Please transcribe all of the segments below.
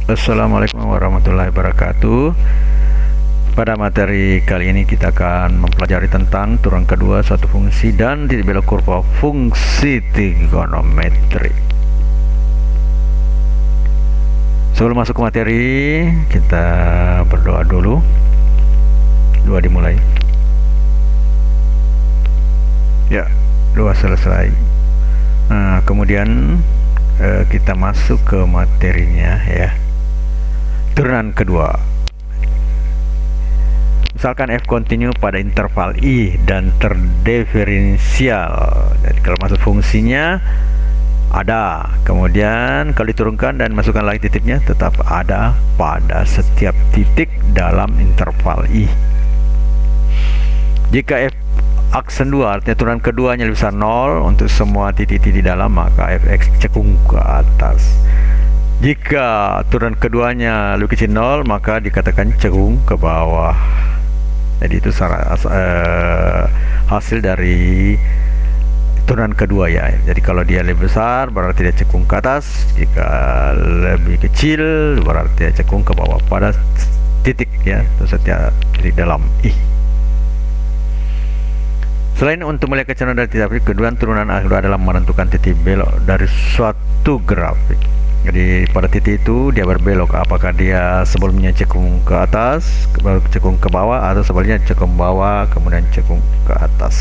Assalamualaikum warahmatullahi wabarakatuh. Pada materi kali ini kita akan mempelajari tentang turunan kedua suatu fungsi dan titik belok kurva fungsi trigonometri. Sebelum masuk ke materi, kita berdoa dulu. Doa dimulai. Ya, doa selesai. Nah, kemudian kita masuk ke materinya ya. Turunan kedua. Misalkan f continue pada interval i dan terdiferensial. Jadi kalau masuk fungsinya ada, kemudian kalau diturunkan dan masukkan lagi titiknya tetap ada pada setiap titik dalam interval i. Jika f aksen 2 artinya turunan keduanya lebih besar 0 untuk semua titik-titik dalam, maka fx cekung ke atas. Jika turunan keduanya lebih kecil 0, maka dikatakan cekung ke bawah. Jadi itu hasil dari turunan kedua ya. Jadi kalau dia lebih besar berarti dia cekung ke atas, jika lebih kecil berarti dia cekung ke bawah pada titik ya, setiap titik dalam i. Selain untuk melihat kecenderungan dari titik kedua, turunan adalah menentukan titik belok dari suatu grafik. Jadi pada titik itu dia berbelok, apakah dia sebelumnya cekung ke atas, cekung ke bawah, atau sebaliknya cekung bawah kemudian cekung ke atas.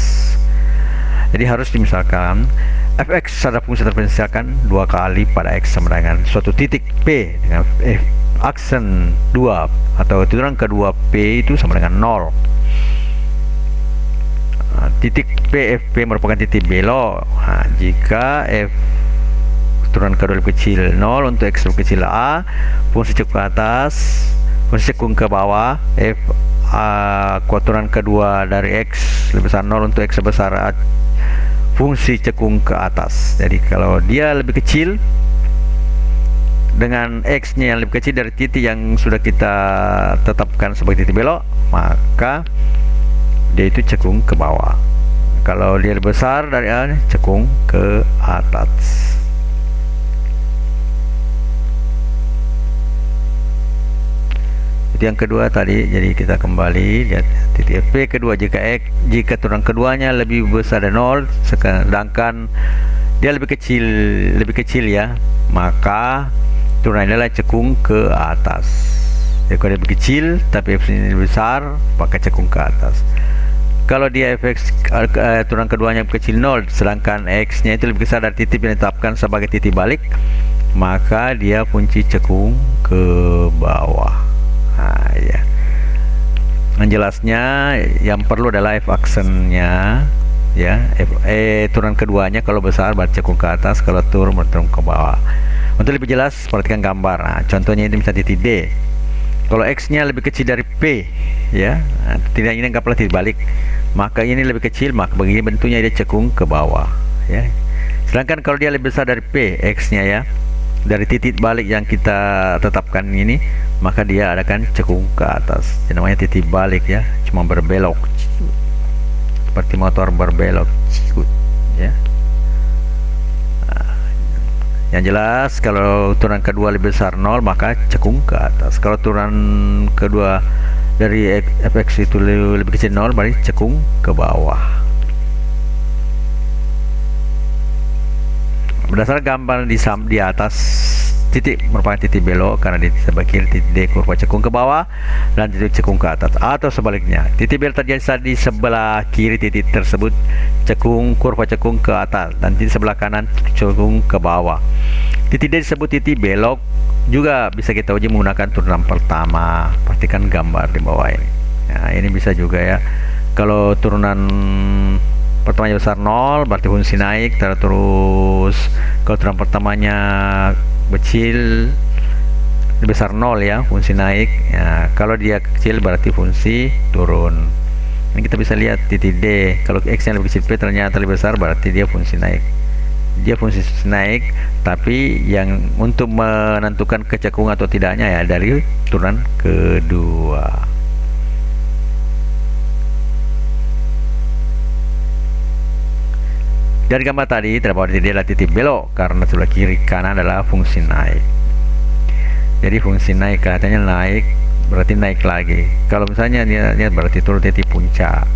Jadi harus dimisalkan fx ada fungsi terdiferensialkan 2 kali pada x sama dengan suatu titik p dengan f aksen 2 atau turunan kedua p itu sama dengan 0. Titik PFP merupakan titik belok. Jika f turunan kedua lebih kecil 0 untuk x lebih kecil a, fungsi cekung ke atas, fungsi cekung ke bawah, f turunan kedua dari x lebih besar 0 untuk x sebesar a, fungsi cekung ke atas. Jadi kalau dia lebih kecil dengan x nya yang lebih kecil dari titik yang sudah kita tetapkan sebagai titik belok, maka dia itu cekung ke bawah. Kalau dia lebih besar dari a, cekung ke atas. Itu yang kedua tadi. Jadi kita kembali lihat titik P kedua, jika turunan keduanya lebih besar dari 0 sedangkan dia lebih kecil ya, maka turunan adalah cekung ke atas. Jadi kalau dia lebih kecil tapi f ini lebih besar, maka cekung ke atas. Kalau dia fx turunan keduanya kecil 0 sedangkan x nya itu lebih besar dari titik yang ditetapkan sebagai titik balik, maka dia fungsi cekung ke bawah. Nah, ya. Menjelasnya yang perlu adalah f aksennya ya, turunan keduanya kalau besar berarti cekung ke atas, kalau turun berarti ke bawah. Untuk lebih jelas perhatikan gambar. Nah, contohnya ini misalnya titik D. Kalau x nya lebih kecil dari p ya, tidak ini anggaplah titik balik, maka ini lebih kecil, maka begini bentuknya dia cekung ke bawah ya. Sedangkan kalau dia lebih besar dari p x nya ya, dari titik balik yang kita tetapkan ini, maka dia adakan cekung ke atas. Ini namanya titik balik ya, cuma berbelok seperti motor berbelok ya. Yang jelas kalau turunan kedua lebih besar 0, maka cekung ke atas. Kalau turunan kedua dari fx itu lebih kecil 0, berarti cekung ke bawah. Berdasarkan gambar di atas, titik merupakan titik belok karena di sebelah kiri titik D kurva cekung ke bawah dan titik cekung ke atas, atau sebaliknya titik belok terjadi di sebelah kiri titik tersebut kurva cekung ke atas dan titik sebelah kanan cekung ke bawah. Titik D disebut titik belok, juga bisa kita uji menggunakan turunan pertama. Perhatikan gambar di bawah ini. Nah, ini bisa juga ya. Kalau turunan pertamanya besar 0 berarti fungsi naik, terus kalau turunan pertamanya kecil besar 0 ya, fungsi naik ya. Kalau dia kecil berarti fungsi turun. Ini kita bisa lihat titik D, kalau x yang lebih kecil p ternyata lebih besar, berarti dia fungsi naik. Dia fungsi naik, tapi yang untuk menentukan kecekung atau tidaknya ya dari turunan kedua. Dari gambar tadi terdapat titik adalah titik belok karena sebelah kiri kanan adalah fungsi naik. Jadi fungsi naik kelihatannya naik, berarti naik lagi. Kalau misalnya dia berarti turun titik puncak.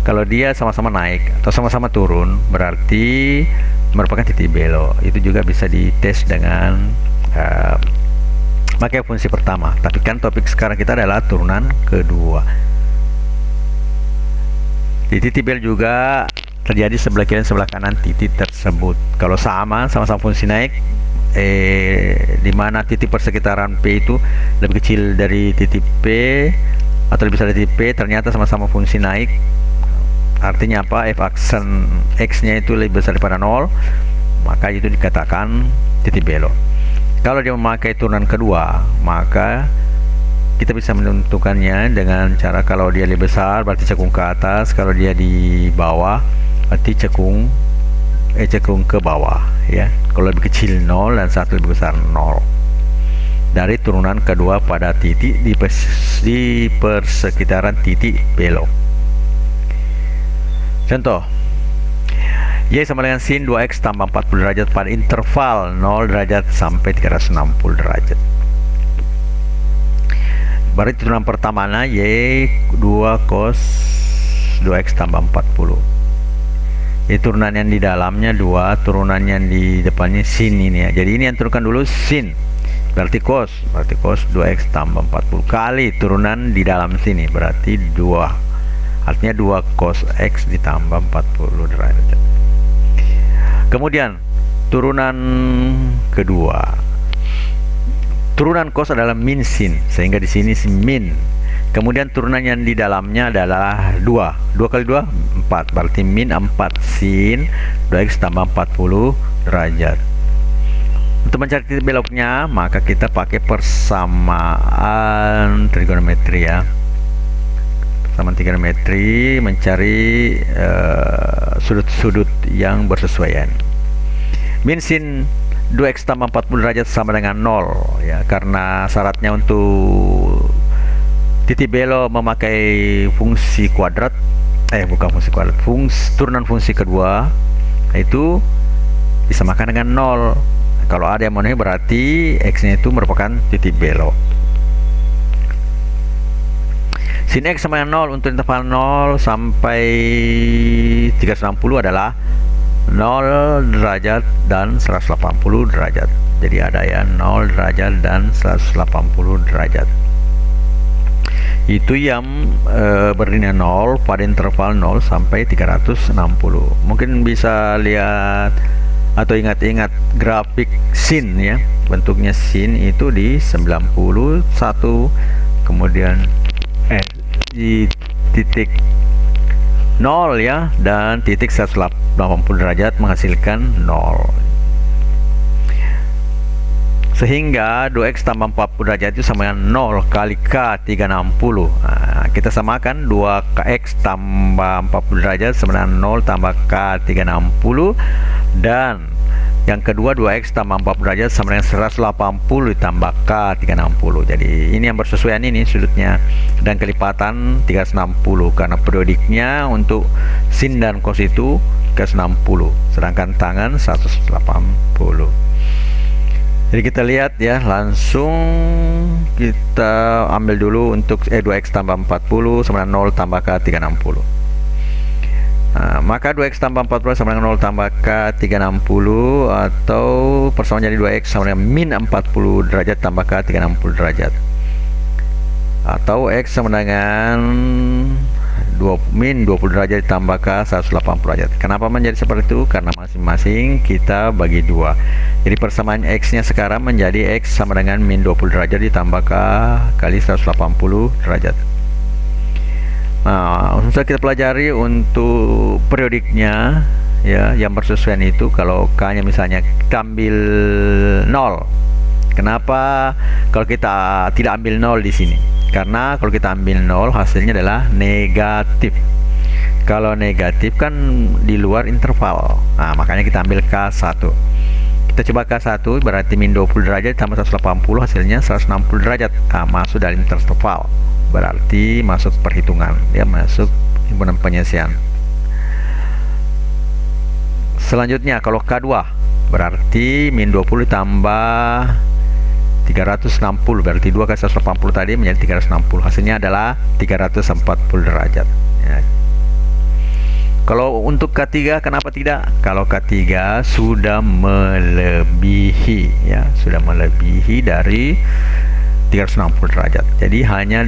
Kalau dia sama-sama naik atau sama-sama turun, berarti merupakan titik belok. Itu juga bisa dites dengan pakai fungsi pertama. Tapi kan topik sekarang kita adalah turunan kedua. Di titik belok juga terjadi sebelah kiri dan sebelah kanan titik tersebut. Kalau sama-sama fungsi naik, di mana titik persekitaran P itu lebih kecil dari titik P atau lebih besar dari titik P, ternyata sama-sama fungsi naik. Artinya apa? F aksen X nya itu lebih besar daripada 0, maka itu dikatakan titik belok. Kalau dia memakai turunan kedua, maka kita bisa menentukannya dengan cara kalau dia lebih besar berarti cekung ke atas, kalau dia di bawah berarti cekung ke bawah, ya. Kalau lebih kecil 0 dan satu lebih besar 0. Dari turunan kedua pada titik di persekitaran titik belok. Contoh, Y sama dengan sin 2x tambah 40 derajat pada interval 0 derajat sampai 360 derajat. Berarti turunan pertamanya Y 2 cos 2x tambah 40. Turunan yang di dalamnya 2, turunan yang di depannya sin ini ya. Jadi ini yang turunkan dulu sin, berarti cos 2x tambah 40 kali turunan di dalam sini, berarti 2. Artinya 2 cos X ditambah 40 derajat. Kemudian turunan kedua. Turunan cos adalah min sin, sehingga di sini min. Kemudian turunan yang di dalamnya adalah 2. 2 kali 2 4, berarti min 4 sin 2x tambah 40 derajat. Untuk mencari titik beloknya, maka kita pakai persamaan trigonometri ya. Persamaan trigonometri mencari sudut-sudut yang bersesuaian. Min sin 2x tambah 40 derajat sama dengan 0 ya, karena syaratnya untuk titik belok memakai fungsi kuadrat, bukan fungsi kuadrat, turunan fungsi kedua itu disamakan dengan 0. Kalau ada yang memenuhi berarti x nya itu merupakan titik belok. Sin X sama dengan 0 untuk interval 0 sampai 360 adalah 0 derajat dan 180 derajat. Jadi ada ya 0 derajat dan 180 derajat. Itu yang berdiri 0 pada interval 0 sampai 360. Mungkin bisa lihat atau ingat-ingat grafik sin ya. Bentuknya sin itu di 91, kemudian di titik 0 ya, dan titik 180 derajat menghasilkan 0. Sehingga 2x tambah 40 derajat itu sama dengan 0 kali K 360. Nah, kita samakan 2x tambah 40 derajat sama dengan 0 tambah K 360, dan yang kedua 2x tambah 40 derajat sama dengan 180 ditambah K 360. Jadi ini yang bersesuaian, ini sudutnya, dan kelipatan 360 karena periodiknya untuk sin dan cos itu ke 60, sedangkan tangan 180. Jadi kita lihat ya, langsung kita ambil dulu untuk 2x tambah 40 sama dengan 0 tambah K 360. Nah, maka 2x tambah 40 sama dengan 0 tambah K 360, atau persamaan jadi 2x sama dengan min 40 derajat tambah K 360 derajat, atau x sama dengan min 20 derajat ditambah K 180 derajat. Kenapa menjadi seperti itu? Karena masing-masing kita bagi 2. Jadi persamaan x nya sekarang menjadi x sama dengan min 20 derajat ditambah K kali 180 derajat. Nah, langsung kita pelajari untuk periodiknya ya, yang bersesuaian itu. Kalau K nya misalnya kita ambil 0. Kenapa kalau kita tidak ambil 0 di sini? Karena kalau kita ambil 0 hasilnya adalah negatif. Kalau negatif kan di luar interval. Nah, makanya kita ambil K1. Kita coba K1 berarti min 20 derajat tambah 180 hasilnya 160 derajat. Nah, masuk dari interval. Berarti masuk perhitungan, dia masuk himpunan penyelesaian. Selanjutnya kalau K2 berarti min 20 tambah 360, berarti 2 kali 180 tadi menjadi 360. Hasilnya adalah 340 derajat ya. Kalau untuk K3 kenapa tidak? Kalau K3 sudah melebihi ya, sudah melebihi dari 360 derajat. Jadi hanya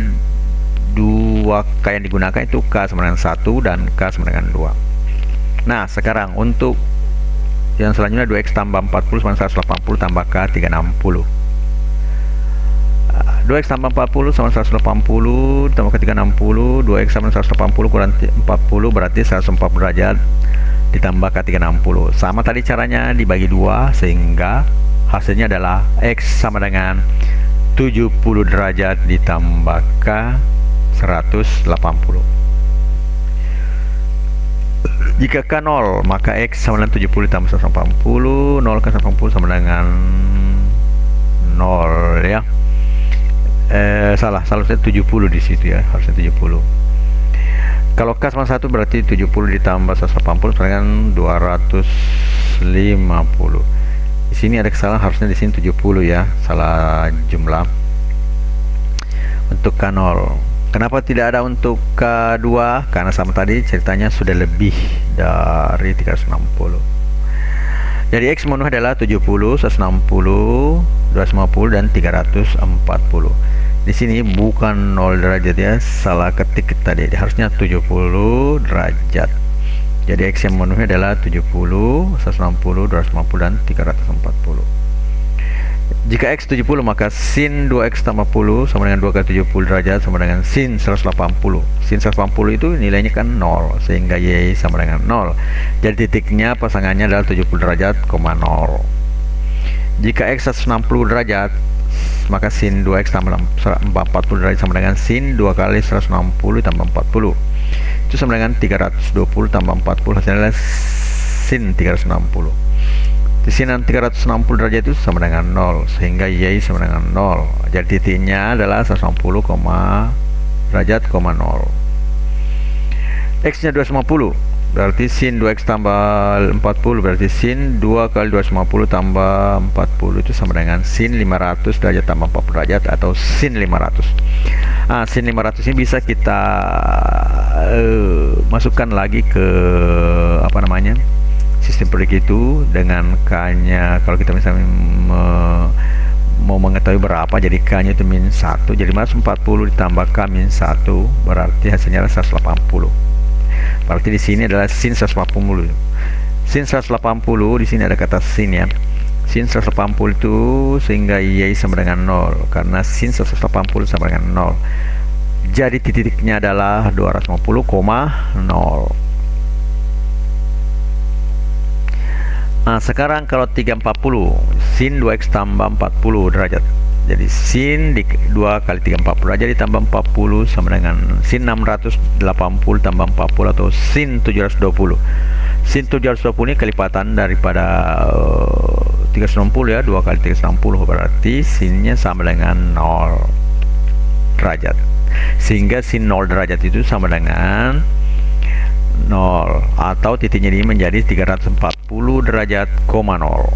2 K yang digunakan itu K sama dengan 1 dan K sama dengan 2. Nah, sekarang untuk yang selanjutnya 2X tambah 40 sama 180 tambah K 360. 2X tambah 40 sama 180 tambah ke 360. 2X sama 180 kurang 40 berarti 140 derajat ditambah ke 360. Sama tadi caranya, dibagi 2 sehingga hasilnya adalah X sama dengan 70 derajat ditambah ke 180. Jika K 0 maka X sama dengan 70 ditambah 180. 0 ke 180 sama dengan 0 ya. Salah 70 di situ ya, harusnya 70. Kalau K sama 1 berarti 70 ditambah 180 sama dengan 250. Di sini ada kesalahan, harusnya di sini 70 ya, salah jumlah. Untuk K0, kenapa tidak ada untuk K2? Karena sama tadi ceritanya sudah lebih dari 360. Jadi X memenuhi adalah 70, 160, 250 dan 340. Di sini bukan 0 derajat ya, salah ketik tadi, harusnya 70 derajat. Jadi X yang memenuhi adalah 70, 160, 250 dan 340. Jika X 70 maka sin 2X tambah 10 sama dengan 2 kali 70 derajat sama dengan sin 180. Sin 180 itu nilainya kan 0, sehingga Y sama dengan 0. Jadi titiknya pasangannya adalah 70 derajat, 0. Jika X 160 derajat maka sin 2X tambah 40 derajat sama dengan sin 2 kali 160 tambah 40. Itu sama dengan 320 tambah 40, hasilnya adalah sin 360. Di sini 360 derajat itu sama dengan 0, sehingga Y sama dengan 0. Jadi titiknya adalah 160, derajat, 0. X nya 250, berarti sin 2X tambah 40, berarti sin 2 kali 250 tambah 40 itu sama dengan sin 500 derajat tambah 40 derajat atau sin 500. Sin 500 ini bisa kita masukkan lagi ke apa namanya, sistem proyek itu dengan K nya. Kalau kita misalnya mau mengetahui berapa, jadi K nya itu min 1, jadi 40 ditambah K min 1 berarti hasilnya adalah 180. Berarti di sini adalah sin 180. Sin 180 di sini ada kata sin ya. Sin 180 itu sehingga Y sama dengan 0 karena sin 180 sama dengan 0. Jadi titiknya adalah 250,0. Nah, sekarang kalau 340, sin 2X tambah 40 derajat. Jadi sin 2 kali 340 derajat ditambah 40 sama dengan sin 680 tambah 40 atau sin 720. Sin 720 ini kelipatan daripada 360 ya, 2 kali 360 berarti sinnya sama dengan 0 derajat. Sehingga sin 0 derajat itu sama dengan 0 atau titiknya ini menjadi 340 derajat, 0.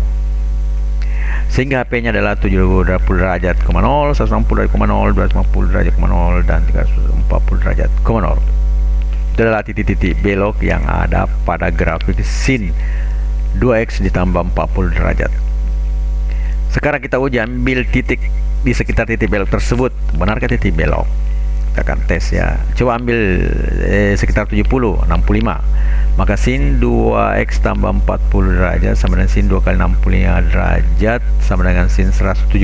Sehingga HP nya adalah 70 derajat, 0, 160 derajat, 0, 250 derajat, 0 dan 340 derajat, 0. Itu adalah titik-titik belok yang ada pada grafik sin 2X ditambah 40 derajat. Sekarang kita uji, ambil titik di sekitar titik belok tersebut. Benarkah titik belok? Kita akan tes ya. Coba ambil sekitar 70, 65. Maka sin 2X tambah 40 derajat sama dengan sin 2 kali 65 derajat sama dengan sin 170.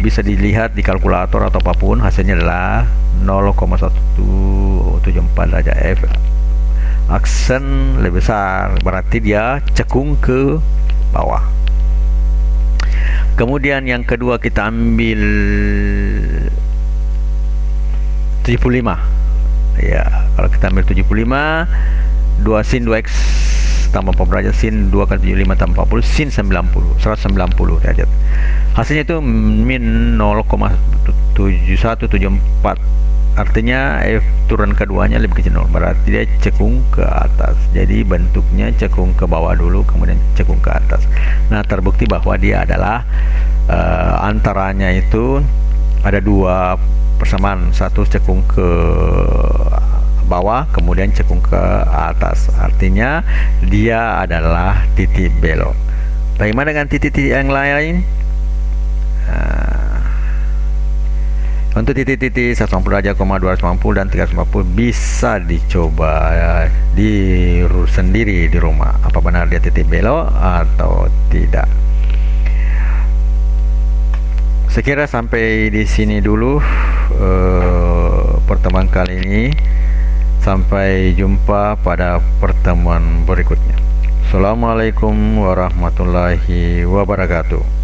Bisa dilihat di kalkulator atau apapun, hasilnya adalah 0,174 derajat. F aksen lebih besar, berarti dia cekung ke bawah. Kemudian yang kedua kita ambil 75 ya. Kalau kita ambil 75, 2 sin 2X tambah 40 derajat, sin 2 kali 75 tambah 40, sin 90, 190 derajat. Hasilnya itu min 0,7174 artinya turun keduanya lebih kecil 0, berarti dia cekung ke atas. Jadi bentuknya cekung ke bawah dulu kemudian cekung ke atas. Nah, terbukti bahwa dia adalah antaranya itu ada dua persamaan, satu cekung ke bawah kemudian cekung ke atas, artinya dia adalah titik belok. Bagaimana dengan titik-titik yang lain? Untuk titik-titik 180 derajat, 250 dan 350 bisa dicoba sendiri di rumah. Apa benar dia titik belok atau tidak? Sekira sampai di sini dulu pertemuan kali ini. Sampai jumpa pada pertemuan berikutnya. Assalamualaikum warahmatullahi wabarakatuh.